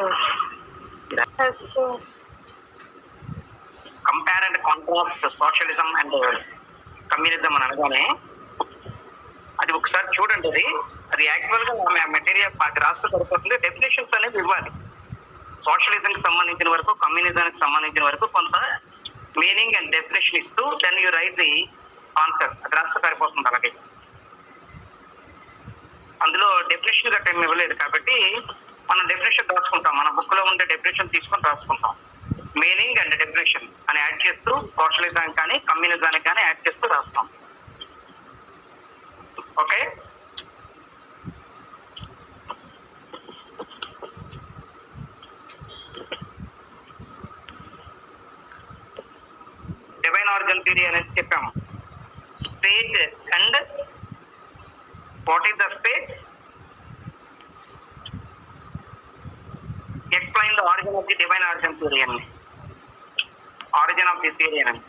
Yes, sir. Compare and contrast socialism and communism అని అనగానే అది ఒకసారి చూడండి. అది యాక్చువల్ గా మెటీరియల్ అది రాస్తే సరిపోతుంది. డెఫినేషన్స్ అనేవి ఇవ్వాలి. సోషలిజం కి సంబంధించిన వరకు, కమ్యూనిజానికి సంబంధించిన వరకు కొంత మీనింగ్ అండ్ డెఫినేషన్ ఇస్తూ then you write the answer. అది రాస్తే సరిపోతుంది. అలాగే అందులో డెఫినేషన్ గట్ట ఏమి ఇవ్వలేదు కాబట్టి మనం డెఫినేషన్ రాసుకుంటాం. మన బుక్ లో ఉండే డెఫినేషన్ తీసుకొని రాసుకుంటాం. మీనింగ్ అండ్ డెఫినేషన్ అని యాడ్ చేస్తూ సోషలిజానికి కానీ కమ్యూనిజానికి కానీ యాడ్ చేస్తూ రాస్తాం. ఓకే, డివైన్ ఆరిజిన్ థియరీ అనేది చెప్పాము. State and what is the state, explain the origin of the divine origin theory అని. ఆరిజిన్ ఆఫ్ ది థియరీ అని,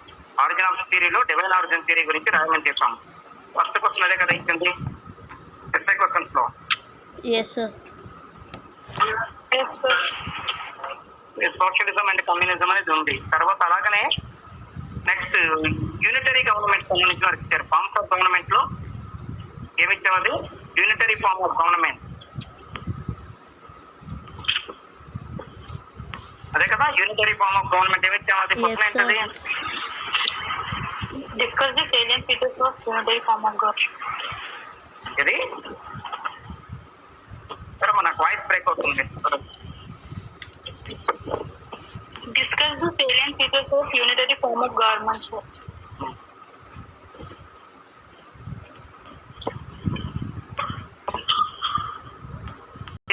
ఆరిజిన్ ఆఫ్ ది థియరీలో డివైన్ ఆరిజిన్ థియరీ గురించి రాయమని చెప్పాము. ఫస్ట్ క్వశ్చన్ అదే కదా ఇచ్చింది ఎస్ఐ క్వశ్చన్స్ లో. Yes, sir. Yes, sir. Socialism and communism అనేది ఉంది. తర్వాత అలాగనే నెక్స్ట్ యూనిటరీ గవర్నమెంట్ సంబంధించిన వరకు ఇచ్చారు. ఫార్మ్స్ ఆఫ్ గవర్నమెంట్ లో ఏమిచ్చాము? అది యూనిటరీ ఫార్మ్ ఆఫ్ గవర్నమెంట్. అదే కదా యూనిటరీ ఫార్మ్ ఆఫ్ గవర్నమెంట్ ఏమిచ్చాము? అది క్వశ్చన్ ఏంటది? Discuss the salient features of unitary form of government. ఇది సరే మనకు వాయిస్ బ్రేక్ అవుతుంది. Discuss the salient features of unitary form of government, sir.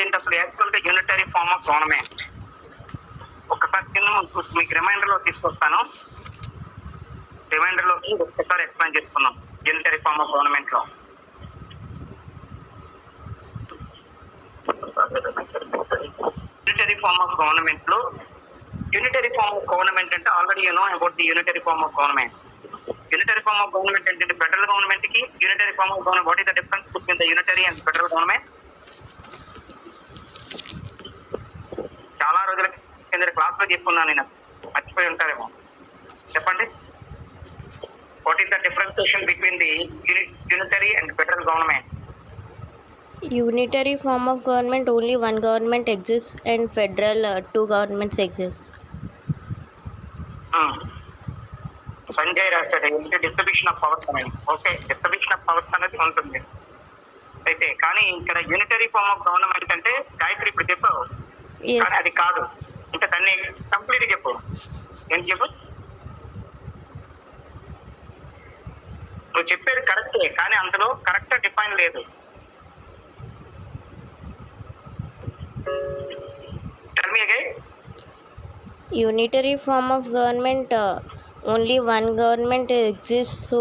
ఏంటి అసలు యాక్చువల్ గా యూనిటరీ ఫార్మ్ ఆఫ్ గవర్నమెంట్? ఒక్కసారి చిన్న మీకు రిమైండర్ లో తీసుకొస్తాను. రిమైండర్ లో ఒక్కసారి ఎక్స్ప్లెయిన్ చేసుకున్నాం యూనిటరీ ఫార్మ్ ఆఫ్ గవర్నమెంట్ లో. యూనిటరీ ఫార్మ్ ఆఫ్ గవర్నమెంట్ లో యూనిటరీ ఫార్మ్ ఆఫ్ గవర్నమెంట్ అంటే already you know about the unitary form of government. Unitary form of government ఏంటంటే ఫెడరల్ గవర్నమెంట్ కి unitary form of government. What is the difference between the unitary and federal government? చాలా రోజుల కింద class లో చెప్పుకున్నాను నేను, మర్చిపోయి ఉంటారేమో. చెప్పండి, what is the differentiation between the unitary and federal government? Unitary form of government, only one government exists, and federal two governments exist. Sanjay రాశాడు ఏంటి డిస్ట్రిబ్యూషన్ ఆఫ్ పవర్స్ అనేది. ఓకే, డిస్ట్రిబ్యూషన్ ఆఫ్ పవర్స్ అనేది ఉంటుంది అయితే, కానీ ఇక్కడ యూనిటరీ ఫార్మ్ ఆఫ్ గవర్నమెంట్ అంటే గాయత్రి ఇప్పుడు చెప్పావు, Yes. కానీ అది కాదు. ఇంకా దాన్ని కంప్లీట్ చెప్పు. ఏం చెప్పు? నువ్వు చెప్పేది కరెక్టే, కానీ అందులో కరెక్ట్ డిఫైన్ లేదు. Tell me again. Unitary form of government, only one government exists. So,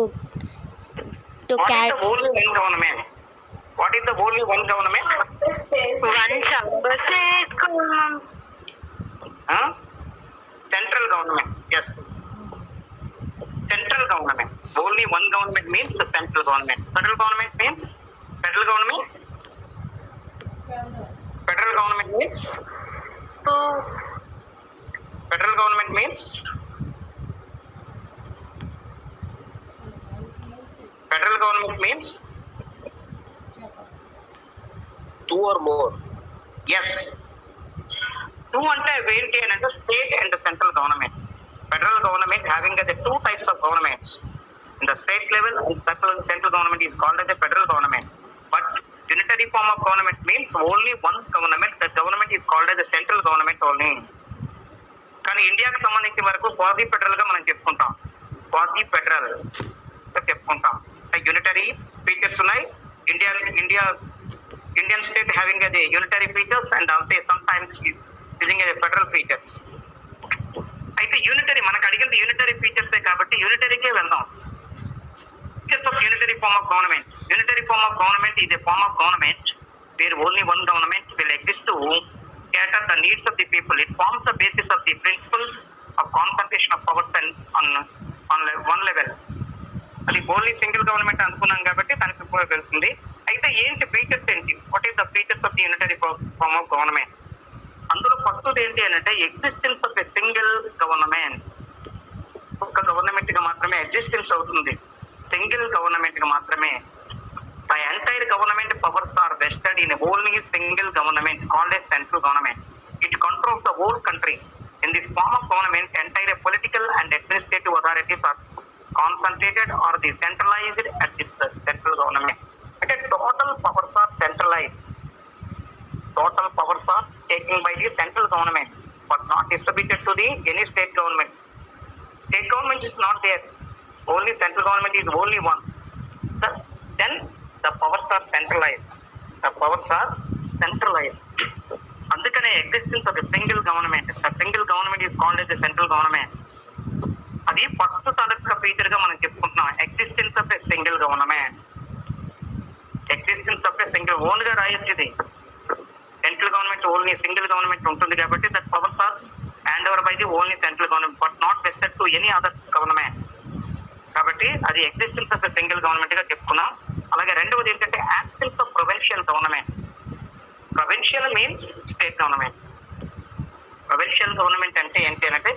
to What is cat. the only one government? What is the only one government? One chamber state government. Central government. Yes. Central government. Only one government means the central government. Federal government means federal government. Federal government means federal government means federal government means two or more. yes. Two అంటే ఏంటి అని అంటే state and central government. Federal government having the two types of governments. In the state level and central government is called as a federal government. But unitary form of government means only one government. The government is called as a central government only. కానీ ఇండియాకి సంబంధించిన వరకు quasi federal గా మనం చెప్పుకుంటాం. Quasi federal చెప్పుకుంటాం. Unitary features ఉన్నాయి. Indian state having అది unitary features and also some times using federal features. అయితే యూనిటరీ మనకు అడిగింది యూనిటరీ ఫీచర్సే కాబట్టి యూనిటరీకే వెళ్దాం. Features of unitary form of government. Unitary form of government is a form of government where only one government will exist to cater the needs of the people. It forms the basis of the principles of concentration of powers and on one level. అది only single government అనుకున్నాం కాబట్టి దానికి వెళ్తుంది. అయితే ఏంటి features ఏంటి? What is the features of the unitary form of government? అందులో first వస్తుంది ఏంటి అని అంటే existence of a single government. ఒక్క గవర్నమెంట్ గా మాత్రమే ఎగ్జిస్టెన్స్ అవుతుంది, సింగిల్ గవర్నమెంట్ గా మాత్రమే. The entire government powers are vested in only single government called a central government. It controls the whole country. In this form of government, entire political and administrative authorities are concentrated or decentralized at this central government. Okay, total powers are centralized. Total powers are taken by the central government, but not distributed to the any state government. State government is not there. Only central government is only one. Then the powers are centralized. The powers are centralized. అందుకనే existence of a single government. The single government is called as the central government. అది first తాలూకా feature గా మనం చెప్పుకుంటున్నాం, existence of a single government. Existence of a single, own గా రాయొచ్చు ఇది. Central government only single government ఉంటుంది కాబట్టి that powers are hand over by the only central government but not vested to any other governments. కాబట్టి అది existence of a single government గా చెప్పుకున్నాం. అలాగే రెండవది ఏంటంటే absence of provincial government. Provincial means state government. Provincial government అంటే ఏంటి అంటే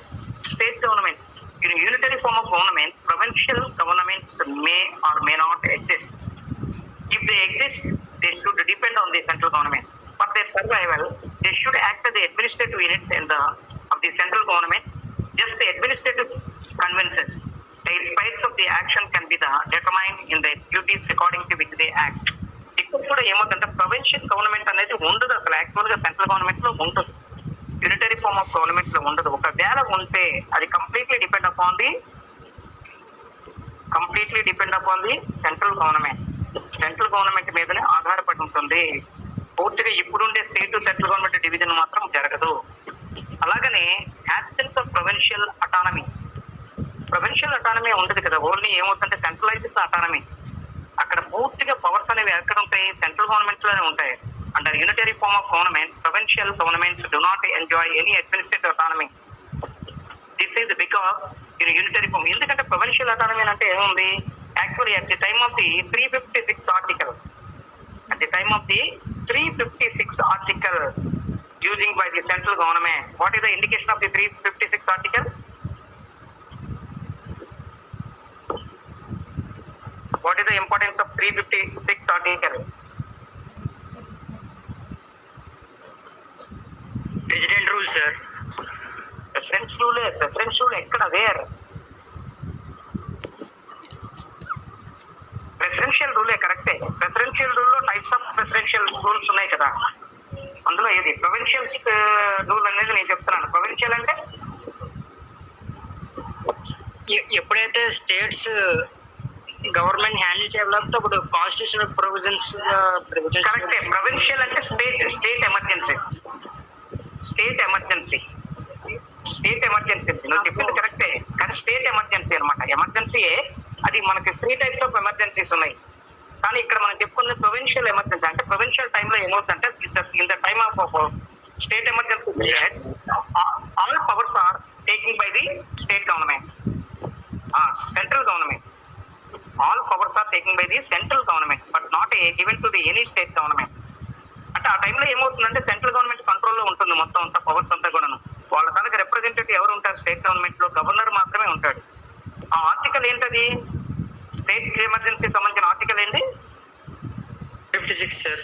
state government. In unitary form of government provincial governments may or may not exist. If they exist they should depend on the central government. For their survival, they should act as the administrative units in the of the central government. Just the administrative conveyances. The spikes of the action can be determined in the duties according to which they act. ఇక్కడ కూడా ఏమవుతుందంటే provincial government అనేది ఉండదు అసలు. Actual గా central government లో ఉండదు, unitary form of government లో ఉండదు. ఒకవేళ ఉంటే అది completely depend upon the central government. Central government మీదనే ఆధారపడి ఉంటుంది. పూర్తిగా ఇప్పుడుండే స్టేట్ సెంట్రల్ గవర్నమెంట్ డివిజన్ మాత్రం జరగదు. అలాగనే absence of provincial autonomy. Provincial autonomy ఉండదు కదా, ఓన్లీ ఏమవుతుందంటే సెంట్రలైజ్డ్ అటానమీ. అక్కడ పూర్తిగా పవర్స్ అనేవి ఎక్కడ ఉంటాయి, సెంట్రల్ గవర్నమెంట్ లోనే ఉంటాయి. Under unitary form of government provincial governments do not enjoy any administrative autonomy. This is because in unitary form. ఎందుకంటే ప్రొవిన్షియల్ అటానమీ అంటే ఏముంది, actually at the time of the 356 article, at the time of the 356 article using by the central government. What is the indication of the 356 article? What is the importance of 356 article? President rule, sir. President's rule ekkada where? Presidential రూలే కరెక్టే. Presidential rule లో types of presidential rules ఉన్నాయి కదా, అందులో ఏది provincial rule అనేది నేను చెప్తున్నాను. ప్రొవిన్షియల్ అంటే ఎప్పుడైతే స్టేట్స్ గవర్నమెంట్ హ్యాండిల్ చేయలేకపోతే అప్పుడు కాన్స్టిట్యూషనల్ ప్రొవిజన్స్ కరెక్టే. ప్రొవిన్షియల్ అంటే స్టేట్ ఎమర్జెన్సీస్. స్టేట్ ఎమర్జెన్సీ నువ్వు చెప్పింది కరెక్టే, కానీ స్టేట్ ఎమర్జెన్సీ అనమాట. ఎమర్జెన్సీయే అది. మనకి 3 types ఆఫ్ ఎమర్జెన్సీస్ ఉన్నాయి, కానీ ఇక్కడ మనం చెప్పుకున్నది ప్రొవిన్షియల్ ఎమర్జెన్సీ. అంటే ప్రొవిన్షియల్ టైంలో ఏమవుతుందంటే in the time of state emergency period all powers are taking by the state government, central government. All powers are taking by the central government but not given to the any state government. అంటే ఆ టైంలో ఏమవుతుందంటే central government కంట్రోల్లో ఉంటుంది మొత్తం అంతా powers అంతా కూడాను. వాళ్ళ తనకి రిప్రజెంటేటివ్ ఎవరు ఉంటారు స్టేట్ గవర్నమెంట్ లో, గవర్నర్ మాత్రమే ఉంటాడు. ఆ ఆర్టికల్ ఏంటది, స్టేట్ ఎమర్జెన్సీ సంబంధించిన ఆర్టికల్ ఏంటి? 56 సార్.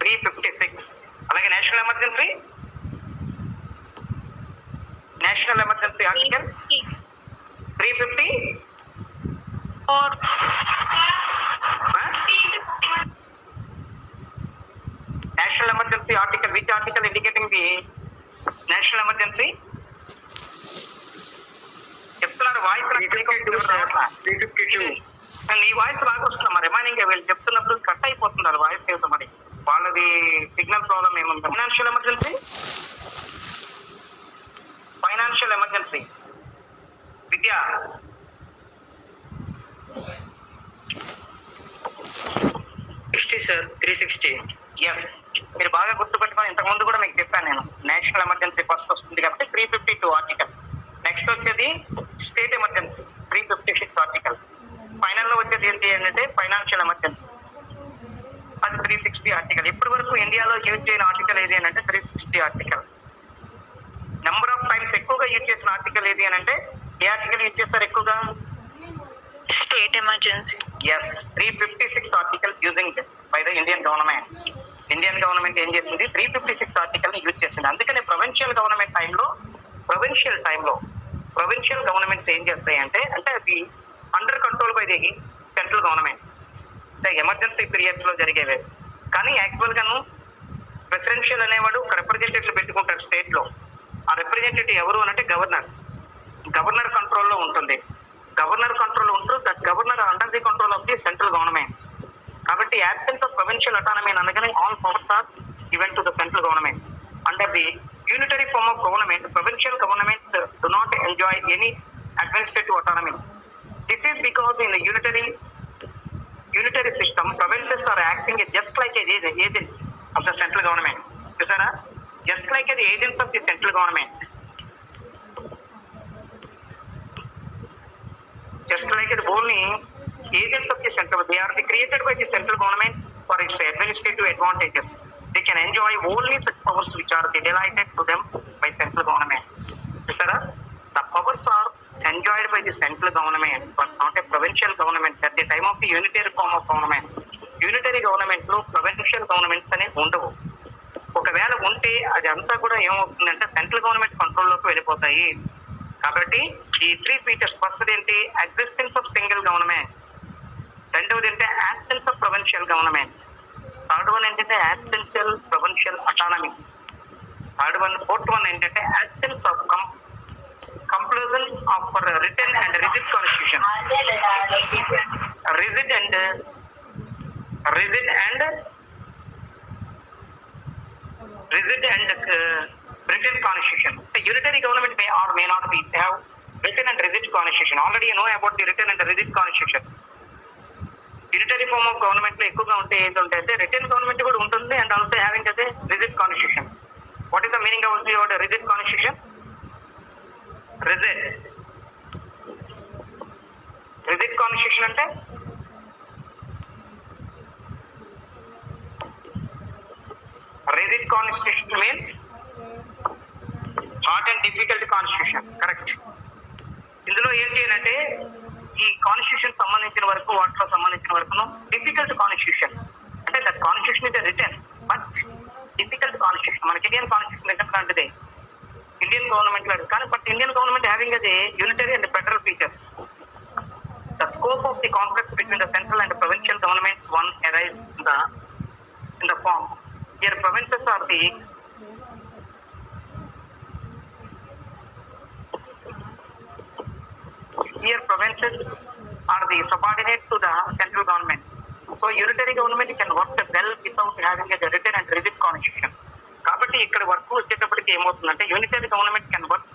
356. అలాగే national emergency article 350. National emergency article, which article indicating the national emergency? చెప్తున్నారు వాయిస్ 352. నీ వాయిస్ బాగా వస్తున్నా మరి. రిమైనింగ్ వీళ్ళు చెప్తున్నప్పుడు కట్ అయిపోతున్నారు వాయిస్ ఏమిటో మరి, వాళ్ళది సిగ్నల్ ప్రాబ్లం ఏముంది. ఫైనాన్షియల్ ఎమర్జెన్సీ విద్య 60 సార్. 360. ఎస్, మీరు బాగా గుర్తుపెట్టుకొని ఇంతకు ముందు కూడా మీకు చెప్పాను నేను. నేషనల్ ఎమర్జెన్సీ ఫస్ట్ వస్తుంది కాబట్టి 352 ఆర్టికల్. నెక్స్ట్ వచ్చేది స్టేట్ ఎమర్జెన్సీ 356 ఆర్టికల్. ఫైనల్ లో వచ్చేది ఏంటి అంటే ఫైనాన్షియల్ ఎమర్జెన్సీ, అది 360 ఆర్టికల్. ఇప్పటి వరకు ఇండియాలో యూజ్ చేయని ఆర్టికల్ ఏది అంటే 360 ఆర్టికల్. ఎక్కువగా యూజ్ చేసిన ఆర్టికల్ ఏది అని అంటే ఏ ఆర్టికల్ యూజ్ చేస్తారు ఎక్కువగా? State emergency. Yes, 356 article using by the Indian government. Indian government ఏం చేసింది? 356 ఆర్టికల్ ని యూజ్ చేసింది. అందుకని ప్రొవిన్షియల్ గవర్నమెంట్ టైంలో ప్రొవిన్షియల్ గవర్నమెంట్స్ ఏం చేస్తాయి అంటే అవి under control by the central government. Emergency periods లో జరిగేవి. కానీ యాక్చువల్ గాను ప్రెసిడెన్షియల్ అనేవాడు ఒక రిప్రజెంటేటివ్ పెట్టుకుంటారు స్టేట్ లో. ఆ రిప్రజెంటేటివ్ ఎవరు అని అంటే గవర్నర్ కంట్రోల్లో ఉంటుంది. గవర్నర్ కంట్రోల్ ఉంటూ that governor under the control of the central government. కాబట్టి యాబ్సెంట్ ఆఫ్ ప్రొవిన్షియల్ అటానమీ అనగానే all powers are given to the central government. Under the unitary form of government provincial governments do not enjoy any administrative autonomy. This is because in unitary system provinces are acting just like as agents of the central government. చూసారా? just like as agents of the central government. Just like as only agents of the central, they are created by the central government for its administrative advantages. They can enjoy only such powers which are delegated to them by central government. చూసారా? The powers are enjoyed by the central government but not a provincial government at the time of the unitary form of government. Unitary government లో provincial governments అనేవి ఉండవు. ఒకవేళ ఉంటే అది అంతా కూడా ఏమవుతుందంటే సెంట్రల్ గవర్నమెంట్ కంట్రోల్లోకి వెళ్ళిపోతాయి. కాబట్టి ఈ 3 ఫీచర్స్, ఫస్ట్ ఏంటి? Existence of single government. రెండవది ఏంటంటే absence of provincial government. Third one ఏంటంటే యాబ్సెన్షియల్ ప్రొవిన్షియల్ అటానమీ. ఫోర్త్ వన్ ఏంటంటే absence of compulsion of written and rigid constitution. Rigid and written constitution. The unitary government may or may not be have written and rigid constitution. Already you know about the written and rigid constitution. Unitary form of government లో ఎక్కువగా ఉంటే ఏంటంటే written government కూడా ఉంటుంది and also having a rigid constitution. What is the meaning of the word rigid constitution? Rigid constitution అంటే rigid constitution means hard and difficult constitution. Correct. ఇందులో ఏంటి అంటే ఈ కాన్స్టిట్యూషన్ సంబంధించిన వరకు వాటిలో సంబంధించిన వరకును డిఫికల్ట్ కాన్స్టిట్యూషన్ అంటే that constitution is return but difficult constitution. మనకి ఇండియన్ కాన్స్టిట్యూషన్ రిటన్ లాంటిదే ఇండియన్ గవర్నమెంట్ లో. కానీ బట్ ఇండియన్ గవర్నమెంట్ హ్యావింగ్ అది unitary and federal features. The scope of the conflicts between the central and provincial governments one arise in the form. Here provinces are the subordinate to the central government. So unitary government can work well without having a written and rigid constitution. కాబట్టి ఇక్కడ work వచ్చేటప్పటికి ఏమవుతుందంటే unitary government can work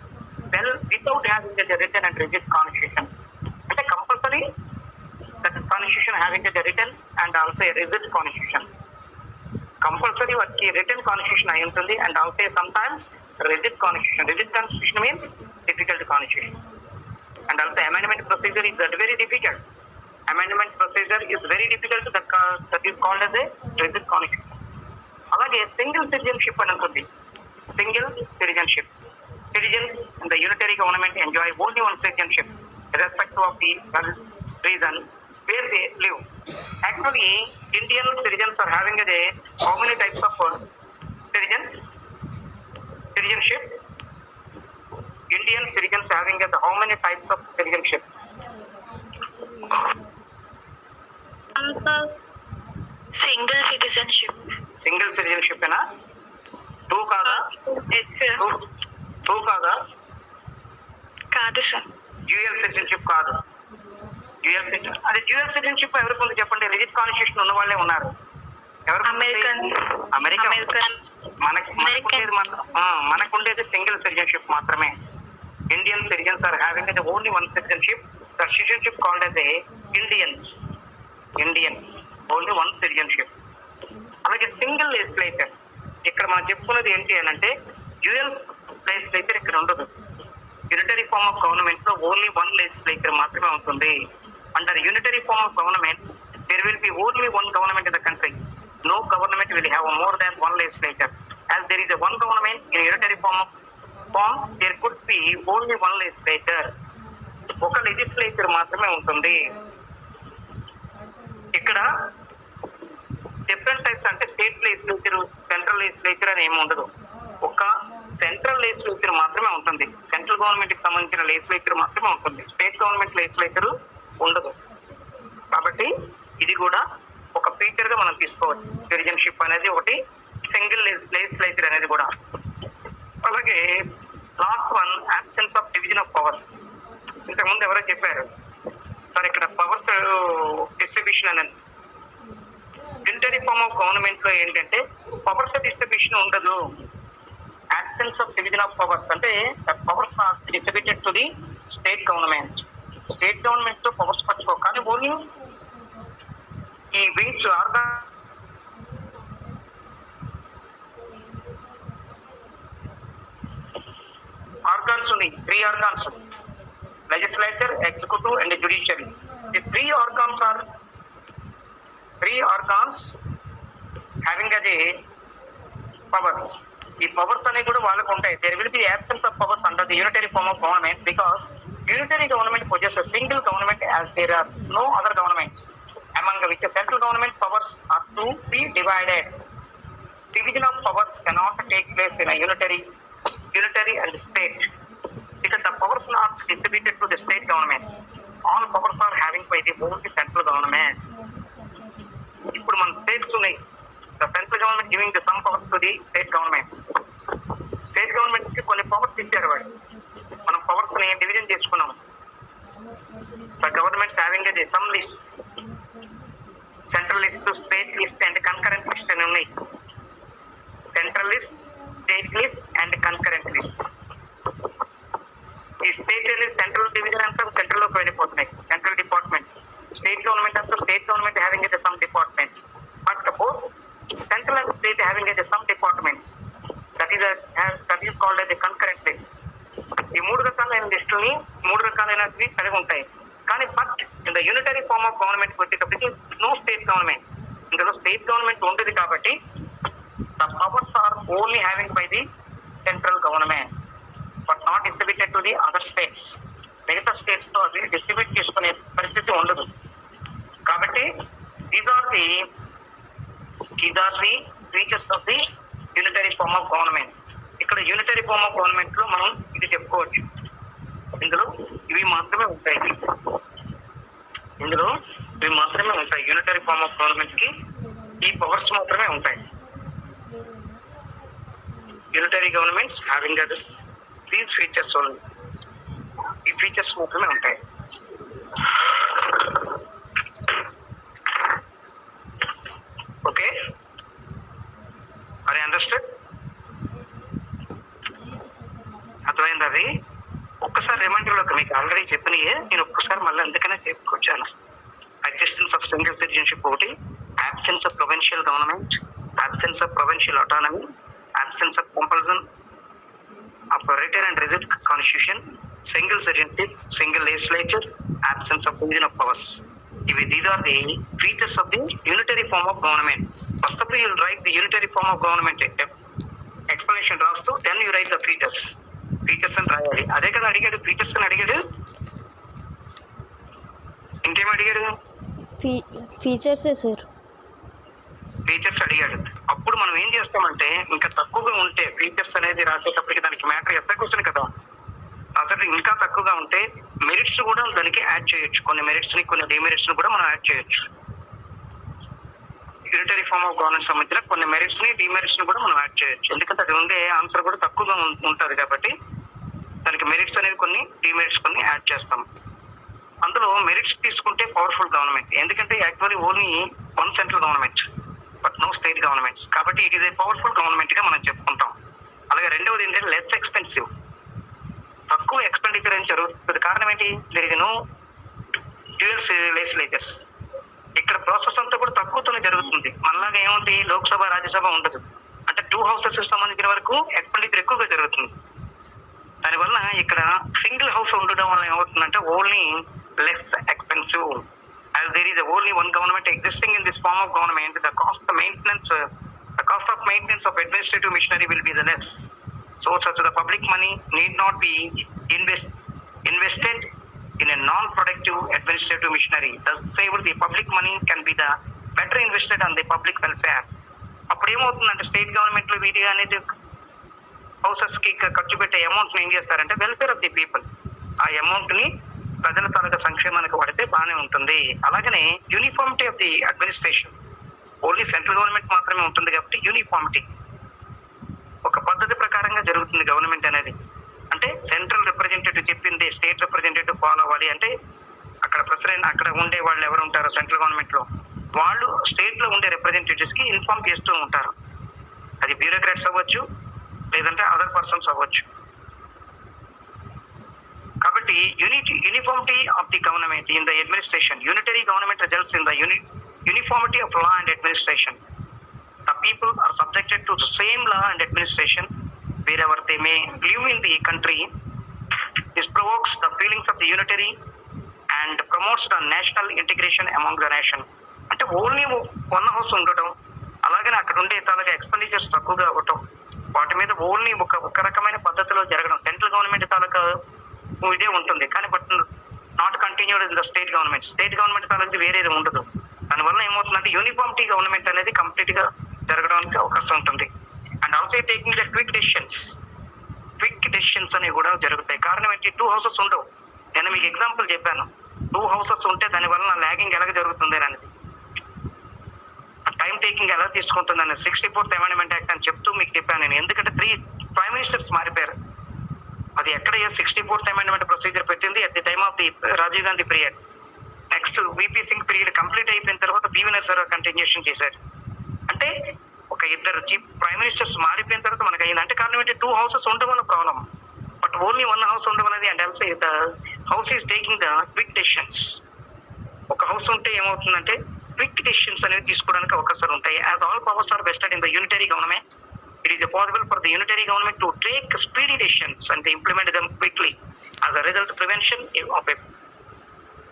well without having a written and rigid constitution. అంటే compulsory that constitution having a written and also a rigid constitution. Compulsory వాటికి written constitution అయి ఉంటుంది and also sometimes rigid constitution. Rigid constitution means difficult constitution and also amendment procedure is very difficult. Amendment procedure is very difficult that is called as a rigid constitution. అలాగే single citizenship అని ఉంటుంది. Single citizenship. Citizens in the unitary government enjoy only one citizenship irrespective of the region where they live. Actually, Indian citizens are having how many types of citizenship? Indian citizens having how many types of citizenships? Answer. Single citizenship. Single citizenship na? Two kada? Yes sir. Two kada? కాదు sir. Dual citizenship కాదు. Dual citizen అదే dual citizenship ఎవరికి ఉంది చెప్పండి? Rigid constitution ఉన్న వాళ్ళే ఉన్నారు. American. మనకుండేది సింగిల్ సిటిజన్షిప్ మాత్రమే. Indian citizens are having only one citizenship. The citizenship called as a Indians only one citizenship. అలాగే సింగిల్ లెజిస్లేచర్. ఇక్కడ మనం చెప్పుకున్నది ఏంటి అని అంటే డ్యూయల్ లెజిస్లేచర్ ఇక్కడ ఉండదు. యూనిటరీ ఫార్మ్ ఆఫ్ గవర్నమెంట్ లో ఓన్లీ వన్ లెజిస్లేచర్ మాత్రమే ఉంటుంది. Under unitary form of government there will be only one government in the country. No government will have more than one legislature. As there is a one government in unitary form of form there could be only one legislator. ఒక legislature మాత్రమే ఉంటుంది. ఇక్కడ different types అంటే state legislature, central legislature అని ఏమి ఉండదు. ఒక central legislature మాత్రమే ఉంటుంది. సెంట్రల్ గవర్నమెంట్ కి సంబంధించిన లెజిస్లేచర్ మాత్రమే ఉంటుంది. స్టేట్ గవర్నమెంట్ లెజిస్లేచర్ ఉండదు. కాబట్టి ఇది కూడా ఒక ఫీచర్ గా మనం తీసుకోవచ్చు. సిటిజన్షిప్ అనేది ఒకటి, సింగిల్ లెజిస్లేచర్ అనేది కూడా. అలాగే last one, absence of division of powers. ఇంతకుముందు ఎవరో చెప్పారు సార్ ఇక్కడ పవర్స్ డిస్ట్రిబ్యూషన్ అనేది. యూనిటరీ ఫార్మ్ ఆఫ్ గవర్నమెంట్ లో ఏంటంటే పవర్స్ డిస్ట్రిబ్యూషన్ ఉండదు. Absence of division of powers అంటే powers distributed to the state government. State government తో పవర్స్ పట్టుకో, కానీ ఓన్లీ ఈ వింగ్స్ ఆర్గాన్స్ ఉన్నాయి. 3 organs, legislature, executive and judiciary. These 3 organs having a powers. ఈ పవర్స్ అనేవి కూడా వాళ్ళకు ఉంటాయి. There will be absence of powers under the unitary form of government because unitary government possesses a single government as there are no other governments among which central government powers are to be divided. Division of powers cannot take place in a unitary and state because the powers not distributed to the state government. All powers are having by the only central government. ఇప్పుడు మన states ఉన్నాయి. The central government giving the some powers to the state governments. State governments కి కొన్ని powers ఇచ్చారు వాడు. మనం powers ని division చేసుకున్నాం. The governments having a some list, central list, state list and concurrent list అని ఉన్నాయి. Central list, state list and concurrent list. ఈ స్టేట్ సెంట్రల్ డివిజన్ అంతా సెంట్రల్ లోకి వెళ్ళిపోతున్నాయి. సెంట్రల్ డిపార్ట్మెంట్స్, స్టేట్ గవర్నమెంట్ అంతా state government having at some departments, but both central and state having at some departments. That is called as the concurrent list. ఈ 3 రకాలైన లిస్టుని 3 రకాలైనవి కలిగి ఉంటాయి. కానీ but in the unitary form of government వచ్చేటప్పటికి no state government. ఇందులో state government ఉంటుంది కాబట్టి the powers are only having by the central government but not distributed to the other states. మిగతా స్టేట్స్ తో అది డిస్ట్రిబ్యూట్ చేసుకునే పరిస్థితి ఉండదు. కాబట్టి these are the features of the unitary form of government. ఇక్కడ యూనిటరీ ఫార్మ్ ఆఫ్ గవర్నమెంట్ లో మనం ఇది చెప్పుకోవచ్చు. ఇందులో ఇవి మాత్రమే ఉంటాయి. యూనిటరీ ఫార్మ్ ఆఫ్ గవర్నమెంట్ కి ఈ పవర్స్ మాత్రమే ఉంటాయి. Unitary governments having these features only. ఈ ఫీచర్స్ మాత్రమే ఉంటాయి. ఓకే, మరి అండర్స్టాండ్? అర్థమైంది? అది ఒక్కసారి రిమైండర్లోకి మీకు ఆల్రెడీ చెప్పినయే నేను ఒక్కసారి మళ్ళీ అందుకనే చెప్పుకొచ్చాను. ఎగ్జిస్టెన్స్ ఆఫ్ సింగిల్ సిటిజన్షిప్ ఒకటి, absence of provincial government, absence of provincial autonomy, absence of compulsion of written and rigid constitution, single citizenship, single legislature, absence of division of powers. These are the features of the unitary form of government. First of all, you will write the unitary form of government explanation రాస్తూ then you write the features అని రాయాలి. అదే కదా అడిగాడు, features అని అడిగాడు. ఇంకేం అడిగాడు? ఫీచర్సే సార్. ఫీచర్స్ అడిగాడు. అప్పుడు మనం ఏం చేస్తామంటే ఇంకా తక్కువగా ఉంటే ఫీచర్స్ అనేది రాసేటప్పటికి దానికి మ్యాటర్ ఎస్ఐ క్వశ్చన్ కదా, అసలు ఇంకా తక్కువగా ఉంటే మెరిట్స్ కూడా దానికి యాడ్ చేయొచ్చు. కొన్ని మెరిట్స్ ని కొన్ని డిమెరిట్స్ ని కూడా మనం యాడ్ చేయొచ్చు. యూనిటరీ ఫార్మ్ ఆఫ్ గవర్నమెంట్ సంబంధించిన కొన్ని మెరిట్స్ ని డిమెరిట్స్ ని కూడా మనం యాడ్ చేయొచ్చు. ఎందుకంటే అది ఉండే ఆన్సర్ కూడా తక్కువగా ఉంటుంది కాబట్టి దానికి మెరిట్స్ అనేవి కొన్ని, డిమెరిట్స్ కొన్ని యాడ్ చేస్తాం. అందులో మెరిట్స్ తీసుకుంటే పవర్ఫుల్ గవర్నమెంట్, ఎందుకంటే actually only one central government but no state governments, కాబట్టి it is a powerful government గా మనం చెప్పుకుంటాం. అలాగే రెండవది ఏంటంటే లెస్ ఎక్స్పెన్సివ్, తక్కువ ఎక్స్పెండిచర్ అని జరుగుతుంది. కారణం ఏంటి? There is no dual legislatures. ఇక్కడ ప్రాసెస్ అంతా కూడా తక్కువతోనే జరుగుతుంది. మనలాగా ఏముంది, లోక్సభ రాజ్యసభ ఉండదు. అంటే 2 హౌసెస్ సంబంధించిన వరకు ఎక్స్పెండిచర్ ఎక్కువగా జరుగుతుంది. దానివల్ల ఇక్కడ సింగిల్ హౌస్ ఉండడం వల్ల ఏమవుతుందంటే only less expensive. As there is only one government existing in this form of government, the cost of maintenance of administrative machinery will be the less. So such the public money need not be invested in a non-productive administrative machinery. Thus saved the public money can be the better invested on the public welfare. అప్పుడు ఏమవుతుందంటే state government వీటి అనేది houses కి ఖర్చు పెట్టే amount ఏం చేస్తారంటే welfare of the people, ఆ అమౌంట్ ని ప్రజల తాలూకా సంక్షేమానికి వాడితే బాగానే ఉంటుంది. అలాగనే uniformity of the administration, only central government మాత్రమే ఉంటుంది కాబట్టి యూనిఫామిటీ ఒక పద్ధతి ప్రకారంగా జరుగుతుంది గవర్నమెంట్ అనేది. అంటే సెంట్రల్ రిప్రజెంటేటివ్ చెప్పింది స్టేట్ రిప్రజెంటేటివ్ ఫాలో అవ్వాలి. అంటే అక్కడ ప్రెసిడెంట్, అక్కడ ఉండే వాళ్ళు ఎవరు ఉంటారో సెంట్రల్ గవర్నమెంట్ లో వాళ్ళు స్టేట్ లో ఉండే రిప్రజెంటేటివ్స్ కి ఇన్ఫార్మ్ చేస్తూ ఉంటారు. అది బ్యూరోక్రాట్స్ అవ్వచ్చు, లేదంటే అదర్ పర్సన్స్ అవ్వచ్చు. కాబట్టి uniformity of the government in the administration, unitary government results in the uniformity of law and administration. The people are subjected to the same law and administration wherever they may live in the country. This provokes the feelings of the unitary and promotes the national integration among the nation. అంటే only one house ఉండటం, అలాగనే అక్కడ ఉండే తాలూకా expenditures తక్కువగా అవ్వటం, వాటి మీద only ఒక రకమైన పద్ధతిలో జరగడం సెంట్రల్ గవర్నమెంట్ తాలూకా ఇదే ఉంటుంది. కానీ but not continued in the state government. State government తాలూకా వేరేది ఉండదు. దానివల్ల ఏమవుతుందంటే యూనిఫామిటీ గవర్నమెంట్ అనేది కంప్లీట్ గా జరగడానికి అవకాశం ఉంటుంది. And also taking the quick decisions అనేవి కూడా జరుగుతాయి. కారణం ఏంటి, 2 హౌసెస్ ఉండవు. నేను మీకు ఎగ్జాంపుల్ చెప్పాను, 2 హౌసెస్ ఉంటే దానివల్ల ల్యాగింగ్ ఎలాగ జరుగుతుంది అనేది, టైం టేకింగ్ ఎలా తీసుకుంటుంది అనేది 64th అమెండ్మెంట్ యాక్ట్ అని చెప్తూ మీకు చెప్పాను నేను. ఎందుకంటే 3 ప్రైమ్ మినిస్టర్స్ మారిపోయారు. అది ఎక్కడ 64th అమెండ్మెంట్ ప్రొసీజర్ పెట్టింది at the time of the Rajiv Gandhi period. Next VP Singh period complete అయిపోయిన తర్వాత పివి నరసింహారావు కంటిన్యూషన్ చేశారు. అంటే ఒక ఇద్దరు చీఫ్ ప్రైమ్ మినిస్టర్స్ మారిపోయిన తర్వాత మనకు అయింది. అంటే కారణం ఏంటి, 2 హౌసెస్ ఉండడం వల్ల ప్రాబ్లం, బట్ ఓన్లీ 1 హౌస్ ఉండడం అనేది. And also the house is taking the quick decisions. ఒక హౌస్ ఉంటే ఏమవుతుందంటే క్విక్ డెసిషన్స్ అనేవి తీసుకోవడానికి అవకాశాలు ఉంటాయి. As all powers are vested in the unitary government, it is possible for the unitary government to take speedy decisions and to implement them quickly. As a result, prevention of a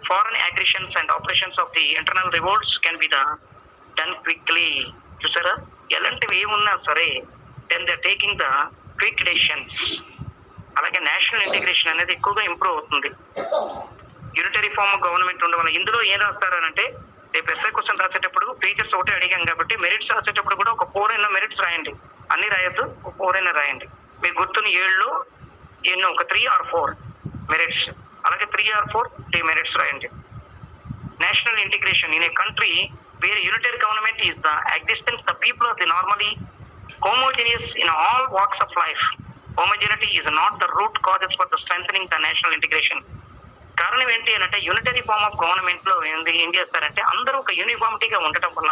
foreign aggressions and operations of the internal revolts can be done quickly. చూసారా, ఎలాంటివి ఏమున్నా సరే then they are taking the quick decisions. అలాగే national integration అనేది ఎక్కువగా improve అవుతుంది unitary form of government ఉండడం వల్ల. ఇందులో ఏం రాస్తారనంటే రేపు ఎస్ఐ క్వశ్చన్ రాసేటప్పుడు ఫీచర్స్ ఒకటి అడిగాం కాబట్టి మెరిట్స్ రాసేటప్పుడు కూడా ఒక 4 అయినా మెరిట్స్ రాయండి. అన్ని రాయొద్దు, 4 అయినా రాయండి. మీకు గుర్తున్న 7లో ఎన్నో ఒక 3 or 4 మెరిట్స్, అలాగే 3 or 4 మెరిట్స్ రాయండి. National integration in a country where unitary government is the existence the people of the normally homogeneous in all walks of life. Homogeneity is not the root causes for the strengthening the national integration. కారణం ఏంటి అంటే unitary form of government లో ఏం చేస్తారంటే అందరూ ఒక యూనిఫామిటీగా ఉండటం వల్ల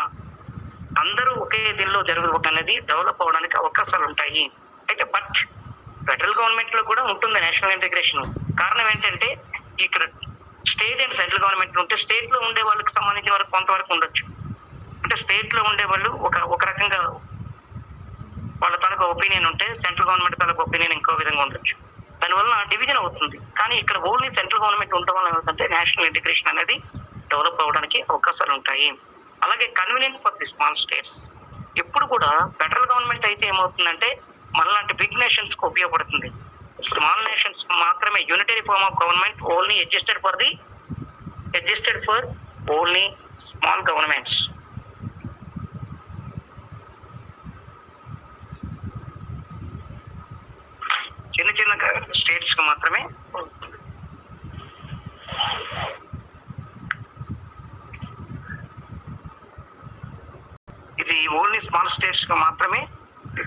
అందరూ ఒకే దీనిలో జరుగుతుంది అనేది డెవలప్ అవడానికి అవకాశాలు ఉంటాయి. అయితే బట్ ఫెడరల్ గవర్నమెంట్ లో కూడా ఉంటుంది నేషనల్ ఇంటిగ్రేషన్. కారణం ఏంటంటే ఇక్కడ స్టేట్ అండ్ సెంట్రల్ గవర్నమెంట్ ఉంటే స్టేట్ లో ఉండే వాళ్ళకి సంబంధించిన వరకు కొంతవరకు ఉండొచ్చు. అంటే స్టేట్ లో ఉండే వాళ్ళు ఒక రకంగా వాళ్ళ తాలూకా ఒపీనియన్ ఉంటే సెంట్రల్ గవర్నమెంట్ తాలూకా ఒపీనియన్ ఇంకో విధంగా ఉండొచ్చు. దానివల్ల డివిజన్ అవుతుంది. కానీ ఇక్కడ ఓన్లీ సెంట్రల్ గవర్నమెంట్ ఉండడం వల్ల ఏమవుతుందంటే నేషనల్ ఇంటిగ్రేషన్ అనేది డెవలప్ అవ్వడానికి అవకాశాలు ఉంటాయి. అలాగే convenient for the small states. ఎప్పుడు కూడా ఫెడరల్ గవర్నమెంట్ అయితే ఏమవుతుందంటే మనలాంటి బిగ్ నేషన్స్ కు ఉపయోగపడుతుంది. స్మాల్ నేషన్స్ మాత్రమే unitary form of government only adjusted for only small governments. చిన్న స్టేట్స్ కు మాత్రమే. ఇది ఓన్లీ స్మాల్ స్టేట్స్ కు మాత్రమే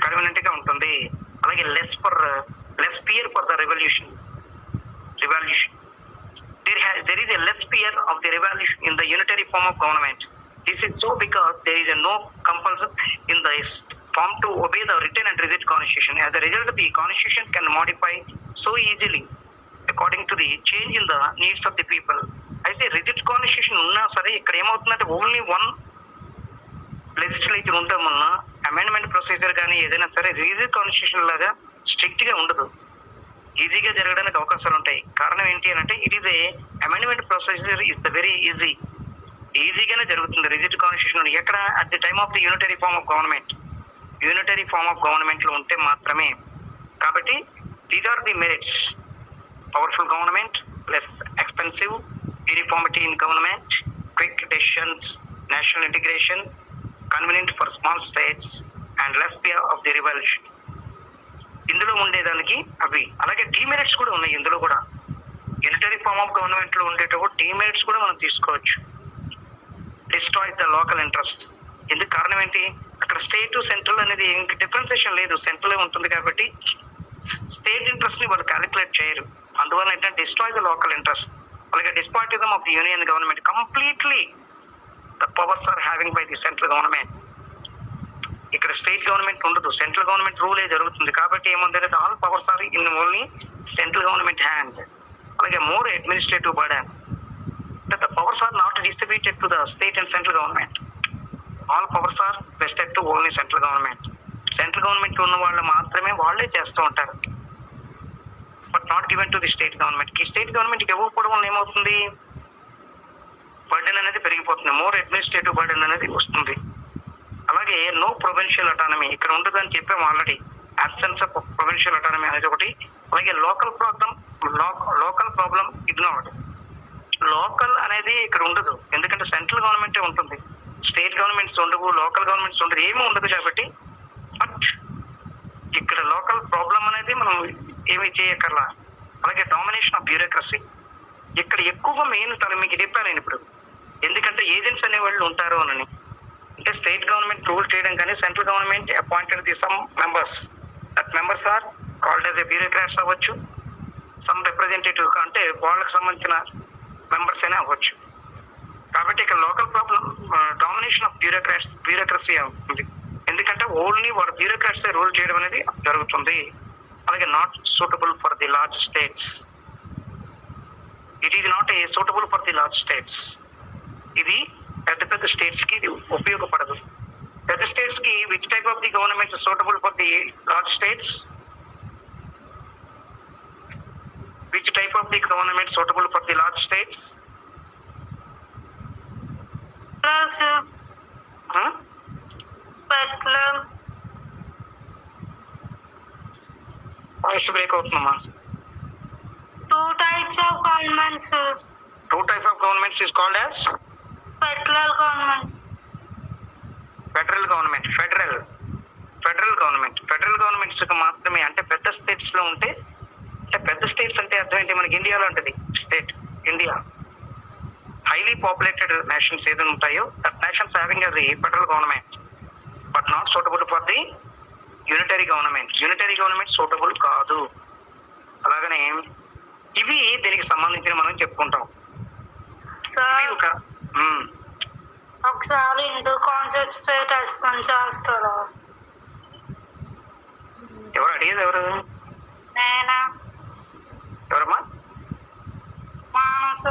కన్వీనియంట్ గా ఉంటుంది. అలాగే less fear for the revolution. There is a less fear of the revolution in the unitary form of government. This is so because there is no compulsion in the form to obey the written and rigid constitution. As a result, the constitution can modify so easily according to the change in the needs of the people. అయితే rigid constitution ఉన్నా సరే ఇక్కడ ఏమవుతుందంటే only 1 legislature ఉండటం వలన amendment procedure కానీ ఏదైనా సరే రిజిడ్ కాన్స్టిట్యూషన్ లాగా స్ట్రిక్ట్ గా ఉండదు, ఈజీగా జరగడానికి అవకాశాలు ఉంటాయి. కారణం ఏంటి అంటే it is a amendment procedure is the very ఈజీగానే జరుగుతుంది రిజిడ్ కాన్స్టిట్యూషన్. ఎక్కడ at the time of the unitary form of government లో ఉంటే మాత్రమే. కాబట్టి these are the merits. Powerful government, less expensive, uniformity in government, quick decisions, national integration, convenient for small states and less fear of the revolution. ఇందులో ఉండేదానికి అవి. అలాగే demerits కూడా ఉన్నాయి ఇందులో కూడా. యూనిటరీ ఫార్మ్ ఆఫ్ గవర్నమెంట్ లో ఉండేటప్పుడు డిమెరిట్స్ కూడా మనం తీసుకోవచ్చు. Destroy the local interest. ఎందుకు కారణం ఏంటి? అక్కడ స్టేట్ సెంట్రల్ అనేది డిఫరెన్సియేషన్ లేదు, సెంట్రల్ ఉంటుంది కాబట్టి స్టేట్ ఇంట్రెస్ట్ ని వాళ్ళు క్యాలిక్యులేట్ చేయరు. అందువల్ల ఏంటంటే డిస్ట్రాయ్ ద లోకల్ ఇంట్రెస్ట్. అలాగే despotism of the union government. Completely the powers are having by the central government. ఇక్కడ స్టేట్ గవర్నమెంట్ ఉండదు, సెంట్రల్ గవర్నమెంట్ రూలే జరుగుతుంది. కాబట్టి ఏముందంటే all powers are in only central government hand. అలాగే more administrative burden. The powers are not distributed to the state and central government. All powers are vested to only central government. Central government ఉన్న వాళ్ళు మాత్రమే వాళ్ళే చేస్తూ ఉంటారు, but not given to the state government. ఈ state government ఇవ్వకపోవడం వల్ల ఏమవుతుంది? బర్డెన్ అనేది పెరిగిపోతుంది, మోర్ అడ్మినిస్ట్రేటివ్ బర్డెన్ అనేది వస్తుంది. అలాగే నో ప్రొవిన్షియల్ అటానమీ ఇక్కడ ఉండదని చెప్పాము already. Absence of provincial autonomy అనేది ఒకటి. అలాగే లోకల్ ప్రాబ్లం ఇగ్నోర్డ్. లోకల్ అనేది ఇక్కడ ఉండదు, ఎందుకంటే సెంట్రల్ గవర్నమెంటే ఉంటుంది. స్టేట్ గవర్నమెంట్స్ ఉండవు, లోకల్ గవర్నమెంట్స్ ఉండదు, ఏమీ ఉండదు కాబట్టి. బట్ ఇక్కడ లోకల్ ప్రాబ్లం అనేది మనం ఏమీ చేయక్కర్లా. అలాగే డామినేషన్ ఆఫ్ బ్యూరోక్రసీ. ఇక్కడ ఎక్కువగా మెయిన్ మీకు చెప్పాను నేను ఇప్పుడు, ఎందుకంటే ఏజెంట్స్ అనే వాళ్ళు ఉంటారు అని. అంటే స్టేట్ గవర్నమెంట్ రూల్ చేయడం కానీ central government appointed the some members. That members are called as a bureaucrats అవ్వచ్చు, సమ్ రిప్రజెంటేటివ్ అంటే వాళ్ళకి సంబంధించిన మెంబర్స్ అయినా అవ్వచ్చు. కాబట్టి ఇక్కడ local problem domination of bureaucracy ఉంది, ఎందుకంటే ఓన్లీ వాడు బ్యూరోక్రాట్స్ రూల్ చేయడం అనేది జరుగుతుంది. అలాగే not suitable for the large states. It is not a suitable for the large states. ఇది పెద్ద పెద్ద స్టేట్స్ కి ఇది ఉపయోగపడదు. పెద్ద స్టేట్స్ కి which type of the government suitable for the large states? Which type of the government suitable for the large states? Voice break అవుతుందమ్మా. Two types of governments. Two types of governments is called as Federal government. Federal government. Federal governments మాత్రమే అంటే పెద్ద states లో ఉంటే, అంటే పెద్ద states అంటే అర్థం ఏంటి? మనకి ఇండియాలో ఉంటుంది state. India highly populated nations ఏదైనా ఉంటాయో that nations having as a federal government but not suitable for the unitary government. Unitary government suitable కాదు. అలాగనే ఇవి దీనికి సంబంధించిన మనం చెప్పుకుంటాం. ఇవి ఒక ఒకసారి ఇంటూ కాన్సెప్ట్స్ ఎక్స్ప్లెయిన్ చేస్తారా? ఎవరు అడిగేది? ఎవరు? నేనా? ఎవరమ్మా? Manasa.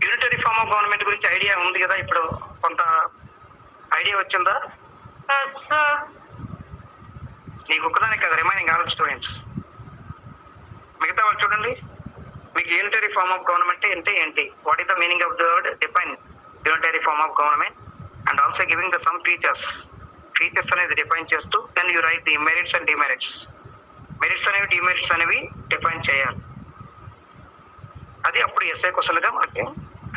Unitary form of government గురించి ఐడియా ఉంది కదా, ఇప్పుడు కొంత ఐడియా వచ్చిందా? Yes sir. నీకు ఒక్కదానే కదా, రిమైనింగ్ ఆల్ స్టూడెంట్స్ మిగతా వాళ్ళు చూడండి. మీకు యూనిటరీ ఫార్మ్ ఆఫ్ గవర్నమెంట్ అంటే ఏంటి? What is the meaning of the word define unitary form of government and also giving the some features అనేది డిఫైన్ చేస్తూ then you write the merits and demerits. Merits అనేవి demerits అనేవి define చేయాలి. అది అప్పుడు SA question గా మనకి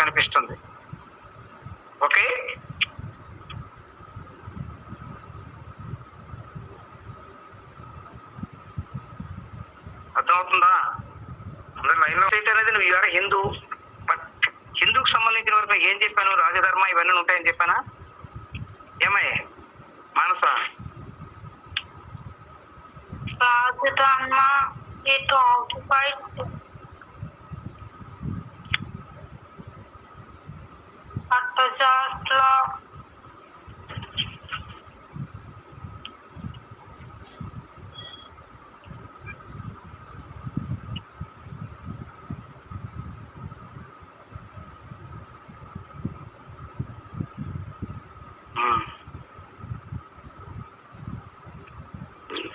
కనిపిస్తుంది. ఓకే, అర్థమవుతుందా? అందరు లైన్ లో స్టేట్ అనేది నువ్వు యూఆర్ హిందూ, బట్ హిందూకి సంబంధించిన వరకు ఏం చెప్పాను? రాజధర్మ ఇవన్నీ ఉంటాయని చెప్పానా? ఏమయ్య మానస? రాజధర్మ ఇట్ ఆక్యుపైడ్ అర్థశాస్త్ర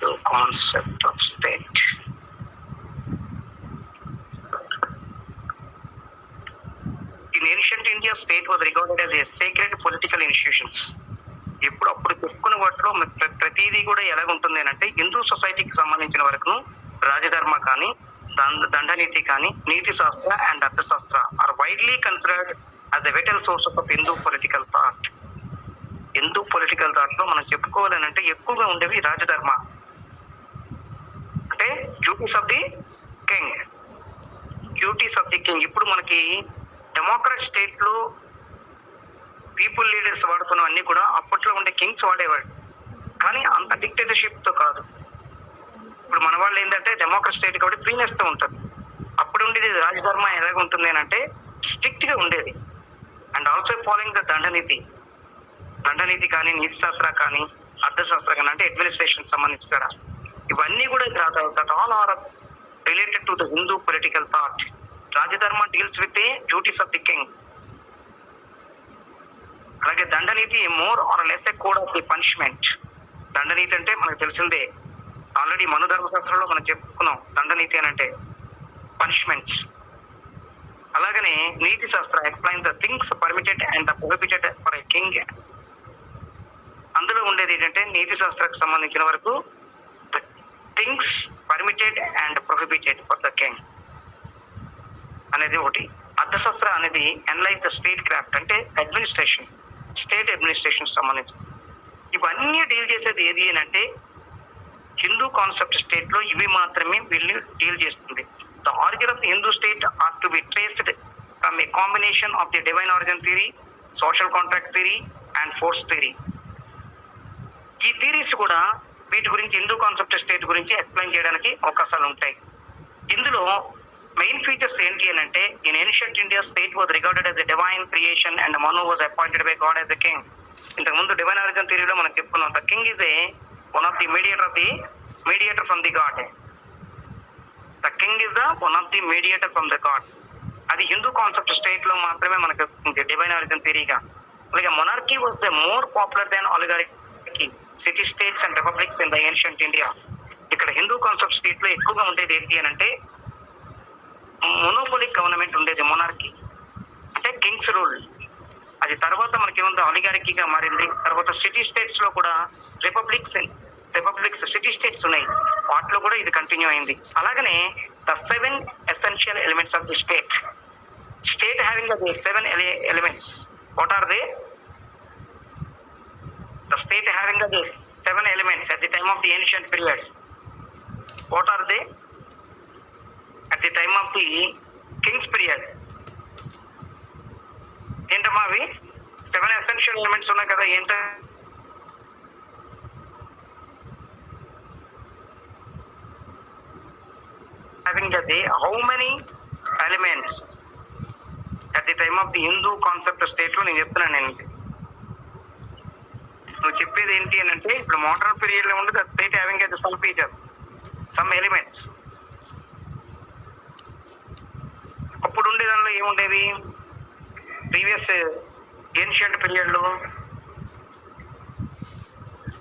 The concept of state. In ancient India, state was regarded as a sacred political institutions. ఇప్పుడు అప్పుడు చెప్పుకున్న వాటిలో ప్రతిదీ కూడా ఎలాగుంటుంది అంటే హిందూ సొసైటీకి సంబంధించిన వరకు రాజధర్మ కానీ దండనీతి కానీ నీతి Shastra and Arthashastra are widely considered as a vital source of Hindu political thought. Hindu political thought లో మనం చెప్పుకోవాలని అంటే ఎక్కువగా ఉండేవి రాజధర్మ అంటే duties of the king. Duties of the king ఇప్పుడు మనకి డెమోక్రాట్ స్టేట్ లో పీపుల్ లీడర్స్ వాడుతున్న అన్ని కూడా అప్పట్లో ఉండే కింగ్స్ వాడేవాడు, కానీ అంత డిక్టేటర్షిప్ తో కాదు. ఇప్పుడు మన వాళ్ళు ఏంటంటే డెమోక్రట్ స్టేట్ కాబట్టి ఫ్రీనెస్ తో ఉంటుంది. అప్పుడు ఉండేది రాజధర్మ ఎలాగ ఉంటుంది అని అంటే స్ట్రిక్ట్ గా ఉండేది. అండ్ ఆల్సో ఫాలోయింగ్ ద దండనీతి కానీ నీతి శాస్త్ర కానీ అర్థశాస్త్ర కానీ అంటే అడ్మినిస్ట్రేషన్ సంబంధించి కూడా ఇవన్నీ కూడా that all are related to the Hindu political thought. Rajadharma deals with the duties of the king. అలాగే Dandaniti more or less a code of the punishment. Dandaniti అంటే మనకు తెలిసిందే, ఆల్రెడీ మను ధర్మశాస్త్రంలో మనం చెప్పుకున్నాం దండనీతి అని అంటే పనిష్మెంట్స్. అలాగనే నీతి శాస్త్ర explain the things permitted and the prohibited for a king. అందులో ఉండేది ఏంటంటే నీతి శాస్త్రానికి సంబంధించిన వరకు things permitted and prohibited for the king అనేది ఒకటి. అర్థశాస్త్ర అనేది అనలైజ్ ద స్టేట్ క్రాఫ్ట్ అంటే అడ్మినిస్ట్రేషన్, స్టేట్ అడ్మినిస్ట్రేషన్ సంబంధించి ఇవన్నీ డీల్ చేసేది ఏది అని అంటే హిందూ కాన్సెప్ట్ స్టేట్ లో ఇవి మాత్రమే వీళ్ళు డీల్ చేస్తుంది. The origin of the Hindu state or to be traced from A combination of the divine origin theory, social contract theory and force theory. ఈ థియరీస్ కూడా వీటి గురించి హిందూ కాన్సెప్ట్ స్టేట్ గురించి ఎక్స్ప్లెయిన్ చేయడానికి అవకాశాలు ఉంటాయి. ఇందులో మెయిన్ ఫీచర్స్ ఏంటి అని అంటే in ancient India state was regarded as a divine creation and Manu was appointed by God as a king. ఇంతకు ముందు డివైన్ ఆరిజిన్ థియరీలో మనం చెప్పుకున్నాం the king is a one of the mediator from the god. The king is one of the mediator from the god. అది Hindu concept state లో మాత్రమే మనకు divine origin థియరీగా. అలాగే monarchy was more popular than oligarchy, city states and republics in the ancient India. ఇక్కడ Hindu concept state లో ఎక్కువగా ఉండేది ఏంటి అని అంటే మోనోపోలిక్ గవర్నమెంట్ ఉండేది. మొనార్కీ అంటే కింగ్స్ రూల్. అది తర్వాత మనకి ఏముంది ఆలిగార్కీగా మారింది. తర్వాత సిటీ స్టేట్స్ లో కూడా రిపబ్లిక్స్ సిటీ స్టేట్స్ ఉన్నాయి, వాటిలో కూడా ఇది కంటిన్యూ అయింది. అలాగనే the 7 essential elements of the state having the 7 elements. What are they? The state having the 7 elements at the time of the ancient period. What are they? At the time of the king's period. ఏంటమ్మా అవి? 7 essential elements ఉన్నాయి కదా, ఏంట? Having how many elements at the time of the Hindu concept state లో నేను చెప్తున్నాను. నేను నువ్వు చెప్పేది ఏంటి అని అంటే ఇప్పుడు మోడర్న్ పీరియడ్ లో ఉంది the state having some features, some elements. అప్పుడు ఉండే దానిలో ఏముండేవి? ప్రీవియస్ ఏన్షియంట్ పీరియడ్ లో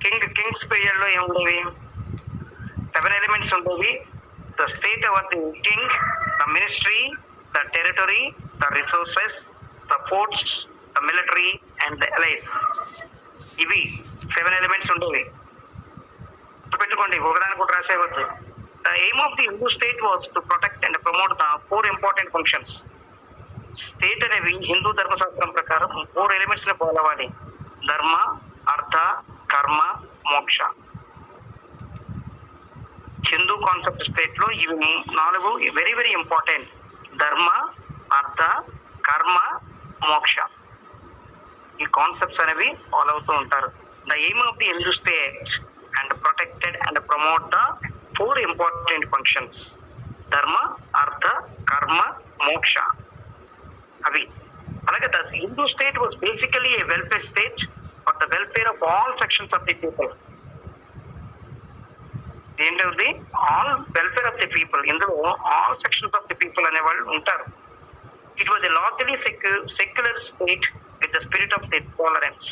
కింగ్స్ పీరియడ్ లో ఏముండేవి? 7 ఎలిమెంట్స్ ఉండేవి. The state of the king, the ministry, the territory, the resources, the ports, the military and the allies. ఇవి 7 elements ఉండేవి. పెట్టుకోండి, ఒకదానికి ఒకటి రాసేవద్దు. The aim of the Hindu state was to protect and promote the 4 important functions. State అనేవి హిందూ ధర్మశాస్త్రం ప్రకారం 4 elements ని follow అవ్వాలి. ధర్మ, అర్థ, కర్మ, మోక్ష. హిందూ కాన్సెప్ట్ స్టేట్ లో ఇవి 4 వెరీ వెరీ ఇంపార్టెంట్. ధర్మ, అర్థ, కర్మ, మోక్ష. ఈ కాన్సెప్ట్స్ అనేవి ఫాలో అవుతూ ఉంటారు. The aim of the Hindu state and protected and promote the 4 important functions. Dharma, artha, karma, moksha అవి. అలాగే the Hindu state was basically a welfare state for the welfare of all sections of the people. ఏంటది? All welfare of the people. ఇందులో all sections of the people అనే వాళ్ళు ఉంటారు. It was a largely secular state with the spirit of the tolerance.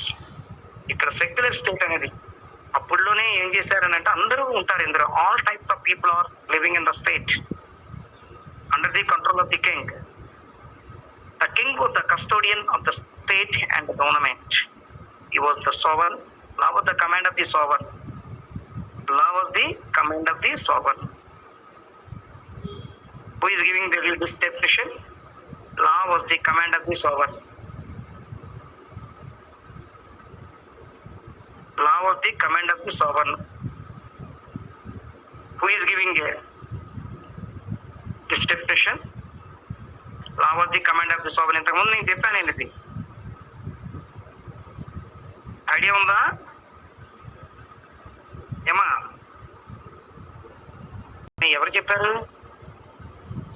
ఇక్కడ secular state అనేది అప్పుడులోనే ఏం చేశారని అంటే అందరూ ఉంటారు ఇందులో. All types of people are living in the state under the control of the king. The king was the custodian of the state and the government. He was the sovereign Law was the command of the sovereign. Law was the command of the sovereign. Who is giving this definition? Law was the command of the sovereign. Law was the command of the sovereign. Who is giving this definition? Law was the command of the sovereign. ఇంతకుముందు నేను చెప్పాను ఇది idea ఉందా ఏమా? ఎవరు చెప్పారు?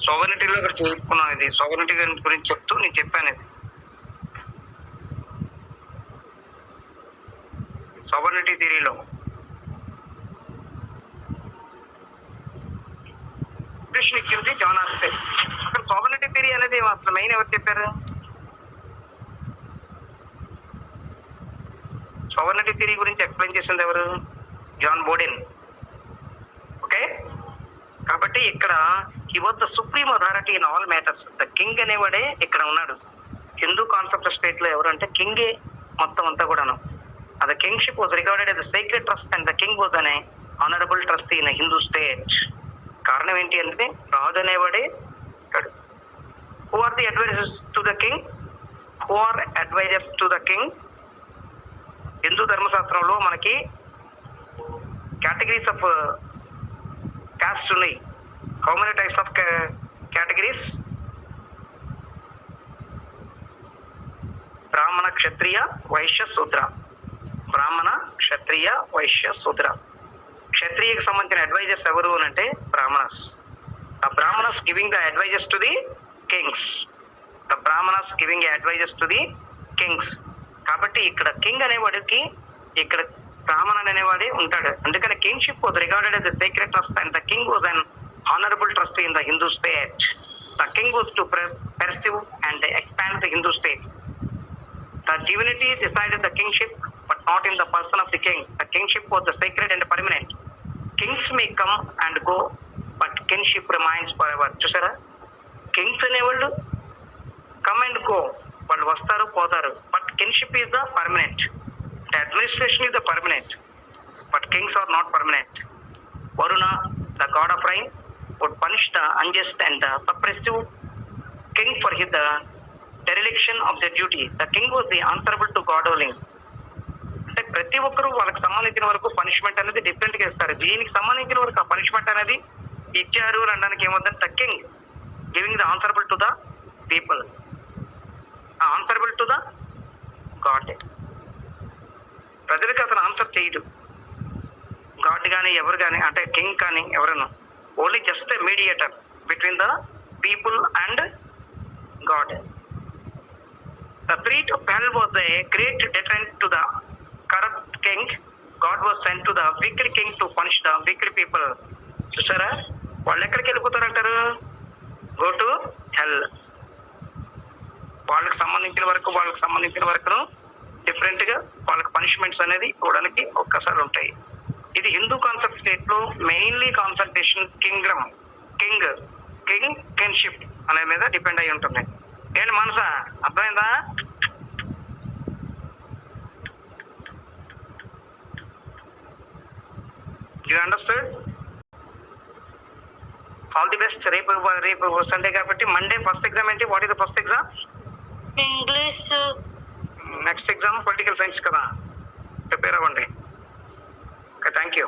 సోవర్నిటీలో ఇక్కడ చెప్పుకున్నాను. ఇది సోవర్నిటీ గురించి చెప్తూ నేను చెప్పాను. ఇది సోవర్నిటీ థియరీలో ఇచ్చింది జాన్ ఆస్టెన్. అసలు సోవర్నిటీ థియరీ అనేది అసలు మెయిన్ ఎవరు చెప్పారు? సోవర్నిటీ థియరీ గురించి ఎక్స్ప్లెయిన్ చేసింది ఎవరు? John Baden. ఓకే, కాబట్టి ఇక్కడ he was the supreme authority in all matters. The king అనేవాడే ఇక్కడ ఉన్నాడు. హిందూ కాన్సెప్ట్ స్టేట్ లో ఎవరంటే కింగే మొత్తం అంతా కూడాను. The kingship was regarded as a sacred trust and the king was an honorable trustee in a Hindu state. కారణం ఏంటి అంటే రాజు అనేవాడే. Who are the advisors to the king? Who are advisors to the king? Hindu ధర్మశాస్త్రంలో మనకి categories of cost ఉన్నాయి. How many types of categories? బ్రాహ్మణ, క్షత్రియ, వైశ్య, శూద్ర. బ్రాహ్మణ, క్షత్రియ, వైశ్య, శూద్ర. క్షత్రియకి సంబంధించిన అడ్వైజర్స్ ఎవరు అని అంటే Brahmanas. The Brahmanas giving the advisors to the kings. The Brahmanas giving advisors to the kings. కాబట్టి ఇక్కడ కింగ్ అనేవాడికి ఇక్కడ బ్రాహ్మణుడు అనేవాడే ఉంటాడు. అందుకని kingship was regarded as a sacred trust and the king was an honorable trustee in the Hindu state. The king was to pursue and expand the Hindu state. The divinity decided the kingship but not in the person of the king. The kingship was the sacred and permanent. Kings may come and go but kingship remains forever. చూసారా, kings అనేవాళ్ళు come and go, వాళ్ళు వస్తారు పోతారు, but kingship is the permanent. The administration is the permanent but kings are not permanent. Varuna, the god of rain, would punish the unjust and the suppressive king for his dereliction of their duty. The king was the answerable to God only. అంటే ప్రతి ఒక్కరూ వాళ్ళకి సంబంధించిన వరకు punishment అనేది different గా ఇస్తారు. దీనికి సంబంధించిన వరకు ఆ పనిష్మెంట్ అనేది ఇచ్చారు అని అనడానికి ఏమవుతుంది? The king giving the answerable to the people, answerable to the God. ప్రజలకి అతను ఆన్సర్ చేయడు. గాడ్ కానీ ఎవరు కానీ అంటే కింగ్ కానీ ఎవరైనా only just a mediator between the people and God. The threat of hell was a great deterrent to the corrupt king. God was sent to the wicked king to punish the wicked people. చూసారా, వాళ్ళు ఎక్కడికి వెళ్ళిపోతారంటారు? Go to hell. వాళ్ళకి సంబంధించిన వరకును different గా వాళ్ళకి punishments అనేది ఇవ్వడానికి ఒక్కసారి ఉంటాయి. ఇది హిందూ కాన్సెప్ట్ స్టేట్ లో మెయిన్లీ కాన్సన్ట్రేషన్ కింగ్షిప్ అనే మీద డిపెండ్ అయి ఉంటుంది. ఏంటి మనసా, అర్థమైందా? You understand? All the best. రేపు సండే కాబట్టి మండే ఫస్ట్ ఎగ్జామ్ ఏంటి? What is the first exam? English. Next exam political science కదా, ప్రిపేర్ అవ్వండి. Okay, thank you.